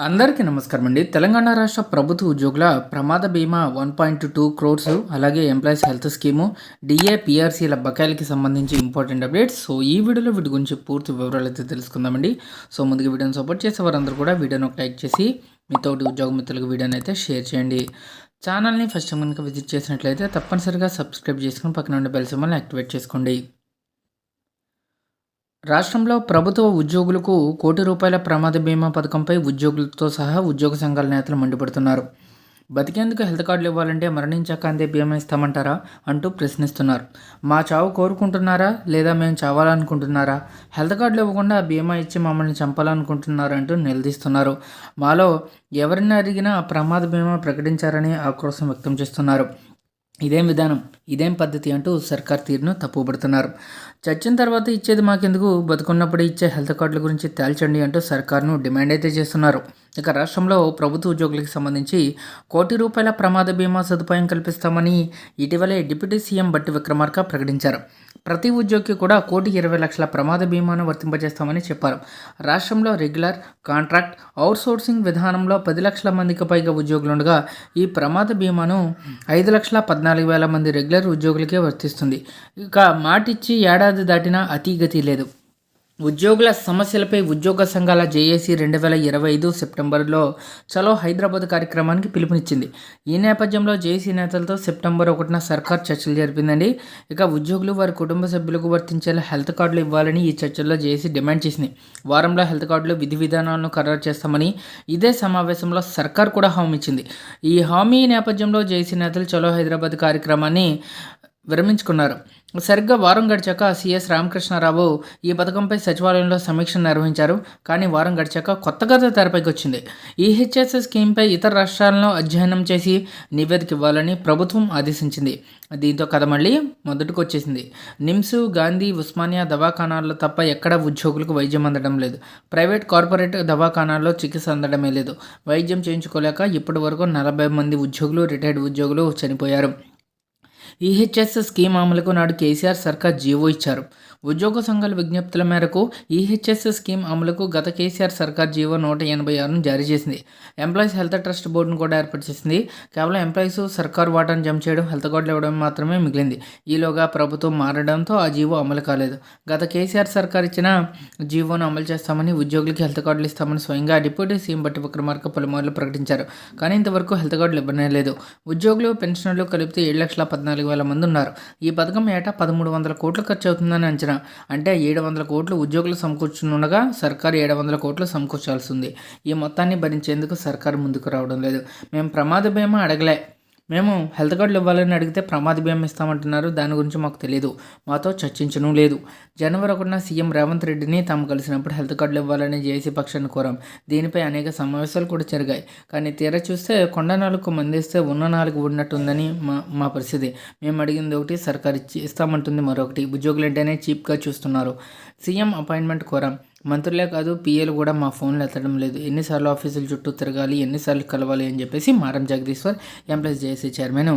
అందరికీ నమస్కారం అండి. తెలంగాణ రాష్ట్ర ప్రభుత్వ ఉద్యోగుల ప్రమాద బీమా 1.2 క్రోర్స్, అలాగే ఎంప్లాయీస్ హెల్త్ స్కీము, డిఏ, పిఆర్సీల బకాయిలకి సంబంధించి ఇంపార్టెంట్ అప్డేట్స్. సో ఈ వీడియోలో వీటి గురించి పూర్తి వివరాలు అయితే తెలుసుకుందామండి. సో ముందుగా వీడియోని సపోర్ట్ చేసే వారందరూ కూడా వీడియోని ఒక లైక్ చేసి మీతోటి ఉద్యోగ మిత్రులకు వీడియోని అయితే షేర్ చేయండి. ఛానల్ని ఫస్ట్ టైం కనుక విజిట్ చేసినట్లయితే తప్పనిసరిగా సబ్స్క్రైబ్ చేసుకుని పక్కన ఉండే బెల్ సింబల్ని యాక్టివేట్ చేసుకోండి. రాష్ట్రంలో ప్రభుత్వ ఉద్యోగులకు ₹1,00,00,000 ప్రమాద బీమా పథకంపై ఉద్యోగులతో సహా ఉద్యోగ సంఘాల నేతలు మండిపడుతున్నారు. బతికేందుకు హెల్త్ కార్డులు ఇవ్వాలంటే మరణించాక అందే బీమా ఇస్తామంటారా అంటూ ప్రశ్నిస్తున్నారు. మా చావు కోరుకుంటున్నారా లేదా మేము చావాలనుకుంటున్నారా? హెల్త్ కార్డులు ఇవ్వకుండా బీమా ఇచ్చి మమ్మల్ని చంపాలనుకుంటున్నారా అంటూ నిలదీస్తున్నారు. మాలో ఎవరిని అడిగినా ప్రమాద బీమా ప్రకటించారని ఆక్రోశం వ్యక్తం చేస్తున్నారు. ఇదేం విధానం, ఇదేం పద్ధతి అంటూ సర్కార్ తీరును తప్పుపడుతున్నారు. చచ్చిన తర్వాత ఇచ్చేది మాకెందుకు, బతుకున్నప్పుడే ఇచ్చే హెల్త్ కార్డుల గురించి తేల్చండి అంటూ సర్కార్ను డిమాండ్ అయితే చేస్తున్నారు. ఇక రాష్ట్రంలో ప్రభుత్వ ఉద్యోగులకు సంబంధించి ₹1,00,00,000 ప్రమాద బీమా సదుపాయం కల్పిస్తామని ఇటీవలే డిప్యూటీ సీఎం బట్టి విక్రమార్క ప్రకటించారు. ప్రతి ఉద్యోగికి కూడా ₹1,20,00,000 ప్రమాద బీమాను వర్తింపజేస్తామని చెప్పారు. రాష్ట్రంలో రెగ్యులర్, కాంట్రాక్ట్, అవుట్సోర్సింగ్ విధానంలో 10 లక్షల మందికి పైగా ఉద్యోగులుండగా ఈ ప్రమాద బీమాను 5,14,000 మంది రెగ్యులర్ ఉద్యోగులకే వర్తిస్తుంది. ఇక మాటిచ్చి ఏడాది దాటినా అతీగతి లేదు. ఉద్యోగుల సమస్యలపై ఉద్యోగ సంఘాల జేఏసీ 2025 సెప్టెంబర్లో చలో హైదరాబాద్ కార్యక్రమానికి పిలుపునిచ్చింది. ఈ నేపథ్యంలో జేఏసీ నేతలతో సెప్టెంబర్ 1న సర్కార్ చర్చలు జరిపిందండి. ఇక ఉద్యోగులు వారి కుటుంబ సభ్యులకు వర్తించేలా హెల్త్ కార్డులు ఇవ్వాలని ఈ చర్చల్లో జేఏసీ డిమాండ్ చేసింది. వారంలో హెల్త్ కార్డులు విధి విధానాలను ఖరారు చేస్తామని ఇదే సమావేశంలో సర్కార్ కూడా హామీ ఇచ్చింది. ఈ హామీ నేపథ్యంలో జేఏసీ నేతలు చలో హైదరాబాద్ కార్యక్రమాన్ని విరమించుకున్నారు. సరిగ్గా వారం గడిచాక సీఎస్ రామకృష్ణారావు ఈ పథకంపై సచివాలయంలో సమీక్ష నిర్వహించారు. కానీ వారం గడిచాక కొత్త కథ తెరపైకి వచ్చింది. ఈహెచ్ఎస్ స్కీమ్పై ఇతర రాష్ట్రాలను అధ్యయనం చేసి నివేదిక ఇవ్వాలని ప్రభుత్వం ఆదేశించింది. దీంతో కథ మళ్ళీ మొదటికి వచ్చేసింది. నిమ్స్, గాంధీ, ఉస్మానియా దవాఖానాల్లో తప్ప ఎక్కడ ఉద్యోగులకు వైద్యం అందడం లేదు. ప్రైవేట్, కార్పొరేట్ దవాఖానాల్లో చికిత్స అందడమే లేదు. వైద్యం చేయించుకోలేక ఇప్పటి వరకు 40 మంది ఉద్యోగులు, రిటైర్డ్ ఉద్యోగులు చనిపోయారు. ఈహెచ్ఎస్ స్కీమ్ అమలుకు నాడు కేసీఆర్ సర్కార్ జీవో ఇచ్చారు. ఉద్యోగ సంఘాల విజ్ఞప్తుల మేరకు ఈహెచ్ఎస్ స్కీమ్ అమలుకు గత కేసీఆర్ సర్కార్ జీవో 186ను జారీ చేసింది. ఎంప్లాయీస్ హెల్త్ ట్రస్ట్ బోర్డును కూడా ఏర్పాటు చేసింది. కేవలం ఎంప్లాయీస్ సర్కార్ వాటాను జమ చేయడం, హెల్త్ కార్డులు ఇవ్వడం మాత్రమే మిగిలింది. ఈలోగా ప్రభుత్వం మారడంతో ఆ జీవో అమలు కాలేదు. గత కేసీఆర్ సర్కార్ ఇచ్చిన జీవోను అమలు చేస్తామని, ఉద్యోగులకి హెల్త్ కార్డులు ఇస్తామని స్వయంగా డిప్యూటీ సీఎం బట్టి విక్రమార్క పలుమార్లు ప్రకటించారు. కానీ ఇంతవరకు హెల్త్ కార్డులు ఇవ్వనే లేదు. ఉద్యోగులు, పెన్షనర్లు కలిపితే 7,14,000 మంది ఉన్నారు. ఈ పథకం ఏటా 1,300 కోట్లు ఖర్చు అవుతుందని అంచనా. అంటే 700 కోట్లు ఉద్యోగులు సమకూర్చుండగా సర్కారు 700 కోట్లు సమకూర్చాల్సి ఉంది. ఈ మొత్తాన్ని భరించేందుకు సర్కారు ముందుకు రావడం లేదు. మేము ప్రమాద బీమా అడగలే, మేము హెల్త్ కార్డులు ఇవ్వాలని అడిగితే ప్రమాద బీమా ఇస్తామంటున్నారు. దాని గురించి మాకు తెలియదు, మాతో చర్చించడం లేదు. జనవరి 1న సీఎం రేవంత్ రెడ్డిని తాము కలిసినప్పుడు హెల్త్ కార్డులు ఇవ్వాలని జేఏసీ పక్షాన్ని కోరాం. దీనిపై అనేక సమావేశాలు కూడా జరిగాయి. కానీ తీరా చూస్తే కొండ 4 మందేస్తే ఉన్న 4 ఉన్నట్టుందని మా పరిస్థితి. మేము అడిగింది ఒకటి, సర్కారు ఇస్తామంటుంది మరొకటి. ఉద్యోగులంటేనే చీప్గా చూస్తున్నారు. CM appointment కోరాం. మంత్రులే కాదు, పీఏలు కూడా మా ఫోన్లు ఎత్తడం లేదు. ఎన్నిసార్లు ఆఫీసుల చుట్టూ తిరగాలి, ఎన్నిసార్లు కలవాలి అని చెప్పేసి మారం జగదీశ్వర్, ఎంప్లాయీస్ జేఏసీ చైర్మన్